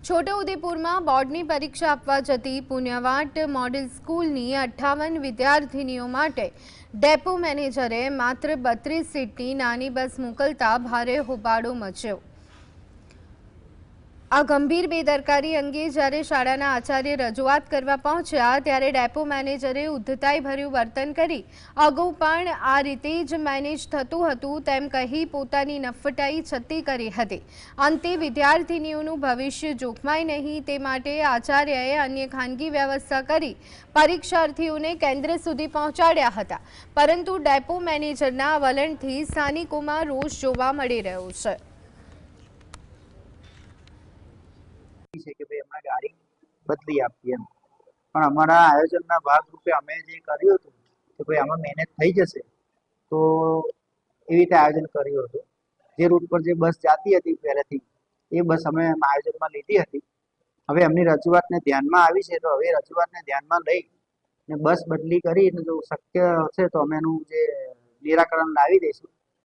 છોટાઉદેપુરમાં બોર્ડની પરીક્ષા આપવા જતી પુણ્યવાટ મોડેલ સ્કૂલની 58 વિદ્યાર્થીનીઓ માટે ડેપો મેનેજરે માત્ર 32 સીટની નાની બસ મોકલતા ભારે હોબાળો મચ્યો। આ ગંભીર બેદરકારી અંગે જ્યારે શાળાના આચાર્ય રજૂઆત કરવા પહોંચ્યા ત્યારે ડેપો મેનેજરે ઉદ્ધતાઈભર્યું વર્તન કરી અગાઉ પણ આ રીતે જ મેનેજ થતું હતું તેમ કહી પોતાની નફટાઈ છતી કરી હતી। અંતે વિદ્યાર્થીનીઓનું ભવિષ્ય જોખમાય નહીં તે માટે આચાર્યએ અન્ય ખાનગી વ્યવસ્થા કરી પરીક્ષાર્થીઓને કેન્દ્ર સુધી પહોંચાડ્યા હતા, પરંતુ ડેપો મેનેજરના વલણથી સ્થાનિકોમાં રોષ જોવા મળી રહ્યો છે। કે ભાઈ હમણાં ગાડી બદલી આપીએ પણ અમારા આયોજનના ભાગરૂપે અમે જે કર્યું હતું કે ભાઈ આમાં મેનેજ થઈ જશે તો એવી રીતે આયોજન કર્યું હતું। જે રૂટ પર જે બસ જતી હતી પહેલેથી એ બસ અમે આયોજનમાં લીધી હતી। હવે એમની રજૂઆતને ધ્યાનમાં આવી છે તો હવે રજૂઆતને ધ્યાનમાં લઈ ને બસ બદલી કરી જો શક્ય હશે તો અમે એનું જે નિરાકરણ લાવી દઈશું।